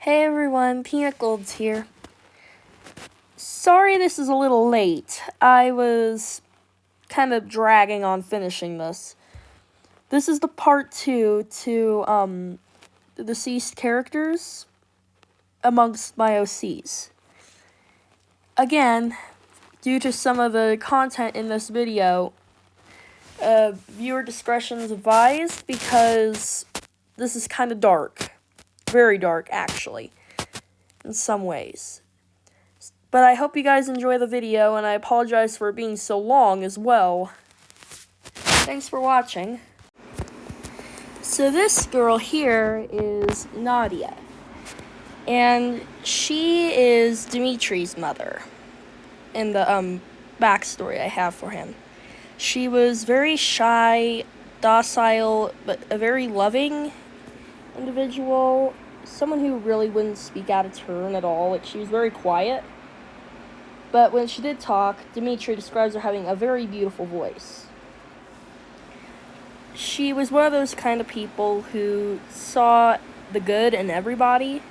Hey everyone, Peanut Gold's here. Sorry this is a little late. I was kind of dragging on finishing this. This is the part 2 to the deceased characters amongst my OCs. Again, due to some of the content in this video, viewer discretion is advised because this is kind of dark. Very dark, actually, in some ways. But I hope you guys enjoy the video, and I apologize for it being so long as well. Thanks for watching. So this girl here is Nadia, and she is Dimitri's mother in the backstory I have for him. She was very shy, docile, but a very loving individual, someone who really wouldn't speak out of turn at all. Like, she was very quiet, but when she did talk, Dimitri describes her having a very beautiful voice. She was one of those kind of people who saw the good in everybody,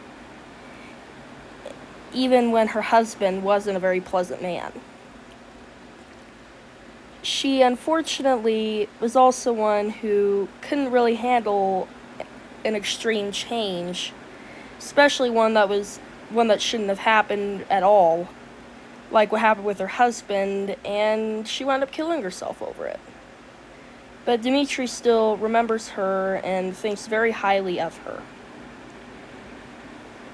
even when her husband wasn't a very pleasant man. She unfortunately was also one who couldn't really handle an extreme change, especially one that shouldn't have happened at all, like what happened with her husband, and she wound up killing herself over it. But Dimitri still remembers her and thinks very highly of her.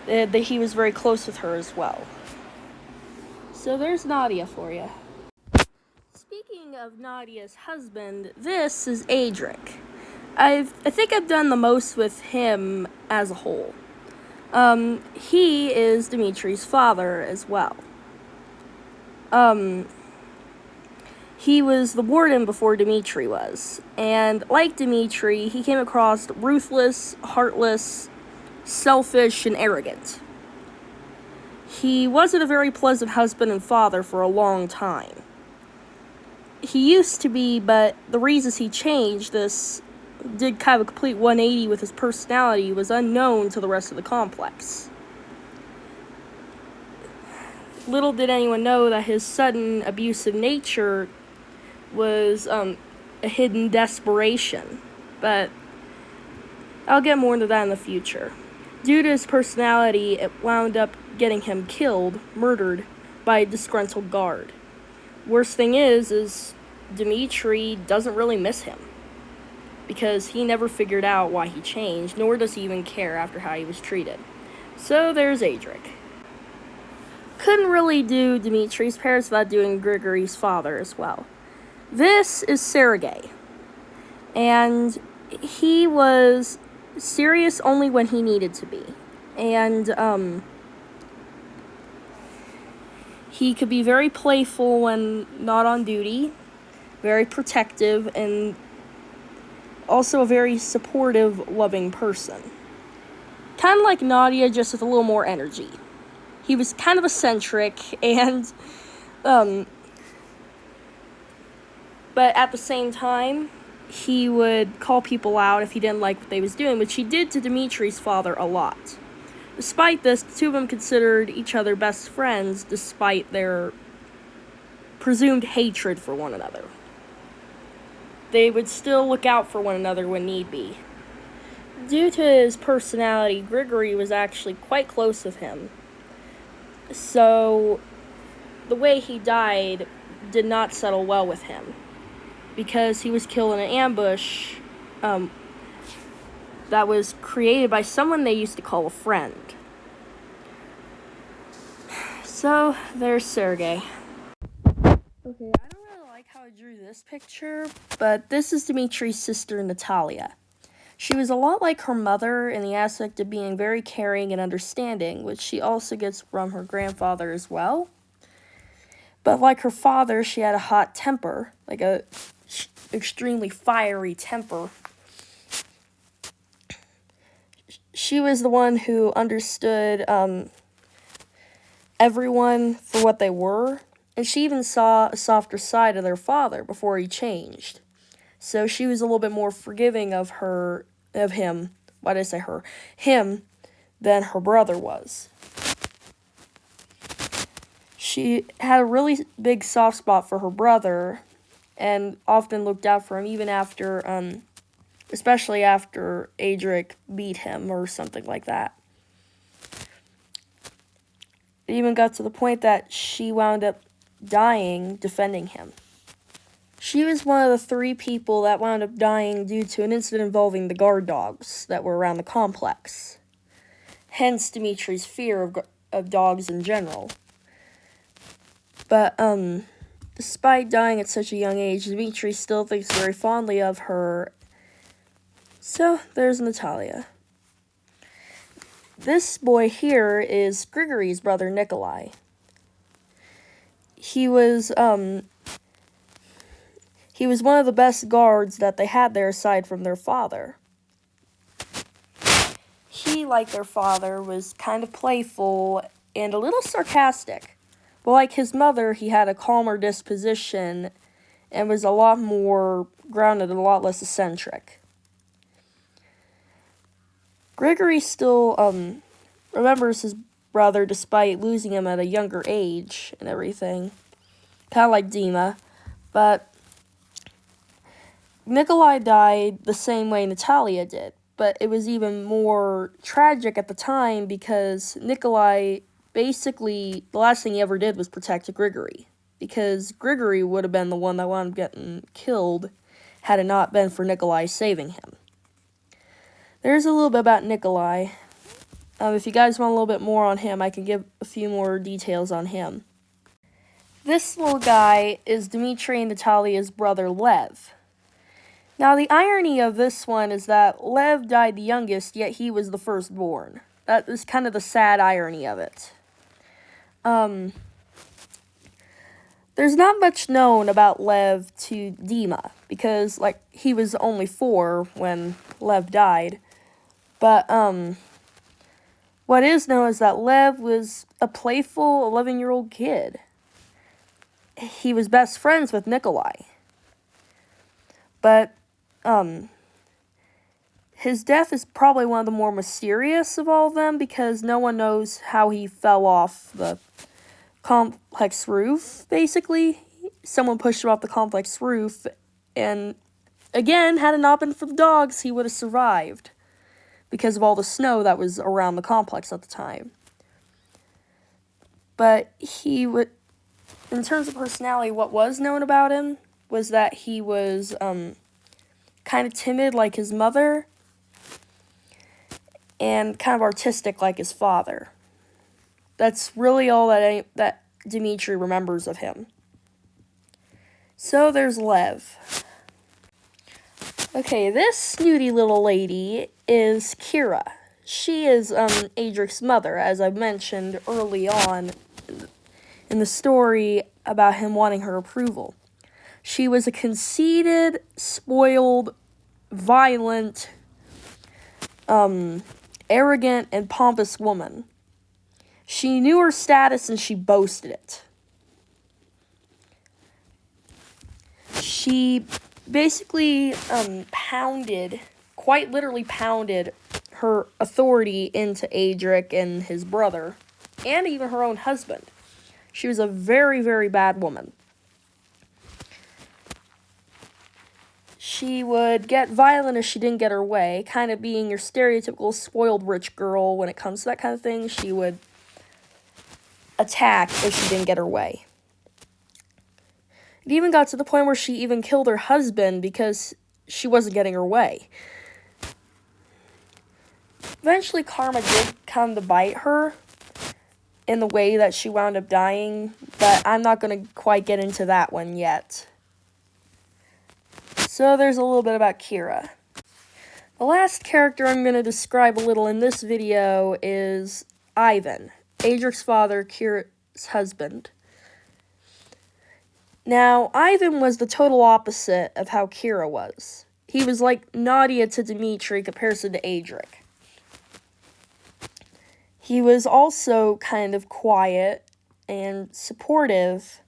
That he was very close with her as well. So there's Nadia for you. Speaking of Nadia's husband, this is Adric. I think I've done the most with him as a whole. He is Dimitri's father as well. He was the warden before Dimitri was, and like Dimitri, he came across ruthless, heartless, selfish, and arrogant. He wasn't a very pleasant husband and father for a long time. He used to be, but the reasons he changed this did kind of a complete 180 with his personality was unknown to the rest of the complex. Little did anyone know that his sudden abusive nature was a hidden desperation, but I'll get more into that in the future. Due to his personality, it wound up getting him killed, murdered, by a disgruntled guard. Worst thing is Dimitri doesn't really miss him, because he never figured out why he changed, nor does he even care after how he was treated. So there's Adric. Couldn't really do Dimitri's parents without doing Grigory's father as well. This is Sergei, and he was serious only when he needed to be, and he could be very playful when not on duty, very protective, and also a very supportive, loving person. Kind of like Nadia, just with a little more energy. He was kind of eccentric, and but at the same time, he would call people out if he didn't like what they was doing, which he did to Dimitri's father a lot. Despite this, the two of them considered each other best friends, despite their presumed hatred for one another. They would still look out for one another when need be. Due to his personality, Grigory was actually quite close with him. So, the way he died did not settle well with him, because he was killed in an ambush that was created by someone they used to call a friend. So, there's Sergei. Okay, I don't really like how I drew this picture, but this is Dimitri's sister, Natalia. She was a lot like her mother in the aspect of being very caring and understanding, which she also gets from her grandfather as well. But like her father, she had a hot temper, like a extremely fiery temper. She was the one who understood everyone for what they were, and she even saw a softer side of their father before he changed. So she was a little bit more forgiving of him than her brother was. She had a really big soft spot for her brother and often looked out for him even after, especially after Adric beat him or something like that. It even got to the point that she wound up dying defending him. She was one of the 3 people that wound up dying due to an incident involving the guard dogs that were around the complex. Hence Dimitri's fear of dogs in general. But, despite dying at such a young age, Dimitri still thinks very fondly of her. So, there's Natalia. This boy here is Grigory's brother, Nikolai. He was one of the best guards that they had there aside from their father. He, like their father, was kind of playful and a little sarcastic. But like his mother, he had a calmer disposition and was a lot more grounded and a lot less eccentric. Grigory still remembers his brother despite losing him at a younger age and everything. Kind of like Dima. But Nikolai died the same way Natalia did. But it was even more tragic at the time because Nikolai basically, the last thing he ever did was protect Grigory. Because Grigory would have been the one that wound up getting killed had it not been for Nikolai saving him. There's a little bit about Nikolai. If you guys want a little bit more on him, I can give a few more details on him. This little guy is Dimitri and Natalia's brother, Lev. Now, the irony of this one is that Lev died the youngest, yet he was the firstborn. That is kind of the sad irony of it. There's not much known about Lev to Dima, because, he was only 4 when Lev died. But, what is known is that Lev was a playful 11-year-old kid. He was best friends with Nikolai. But, his death is probably one of the more mysterious of all of them because no one knows how he fell off the complex roof, basically. Someone pushed him off the complex roof, and again, had it not been for the dogs, he would have survived because of all the snow that was around the complex at the time. But in terms of personality, what was known about him was that he was kind of timid like his mother and kind of artistic like his father. That's really all that Dimitri remembers of him. So there's Lev. Okay, this snooty little lady is Kira. She is Adric's mother, as I mentioned early on in the story about him wanting her approval. She was a conceited, spoiled, violent, arrogant, and pompous woman. She knew her status and she boasted it. She basically quite literally pounded her authority into Adric and his brother, and even her own husband. She was a very, very bad woman. She would get violent if she didn't get her way, kind of being your stereotypical spoiled rich girl when it comes to that kind of thing. She would attack if she didn't get her way. It even got to the point where she even killed her husband because she wasn't getting her way. Eventually, karma did come to bite her in the way that she wound up dying, but I'm not going to quite get into that one yet. So there's a little bit about Kira. The last character I'm going to describe a little in this video is Ivan, Adric's father, Kira's husband. Now, Ivan was the total opposite of how Kira was. He was like Nadia to Dimitri in comparison to Adric. He was also kind of quiet and supportive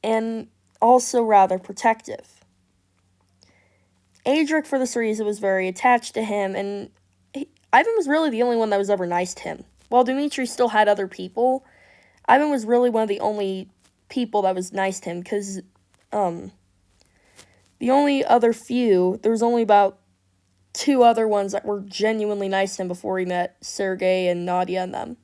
and also rather protective. Adric, for this reason, was very attached to him, and Ivan was really the only one that was ever nice to him. While Dimitri still had other people, Ivan was really one of the only people that was nice to him, because the only other few, there was only about 2 other ones that were genuinely nice to him before he met Sergey and Nadia and them.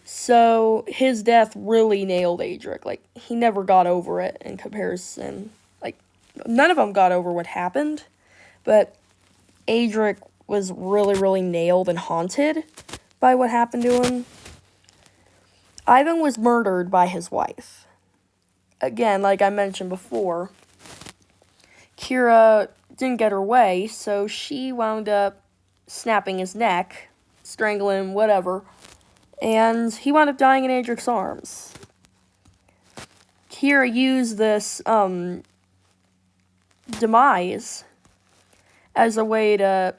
So his death really nailed Adric. Like, he never got over it in comparison. Like, none of them got over what happened, but Adric was really, really nailed and haunted by what happened to him. Ivan was murdered by his wife. Again, like I mentioned before, Kira didn't get her way, so she wound up snapping his neck, strangling him, whatever, and he wound up dying in Adric's arms. Kira used this demise as a way to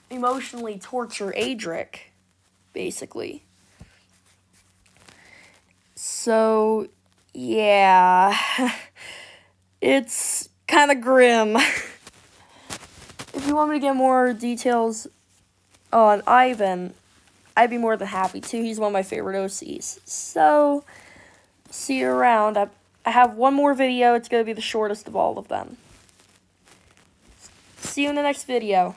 emotionally torture Adric, basically. So, yeah, it's kind of grim. If you want me to get more details on Ivan, I'd be more than happy to. He's one of my favorite OCs. So, see you around. I have one more video. It's going to be the shortest of all of them. See you in the next video.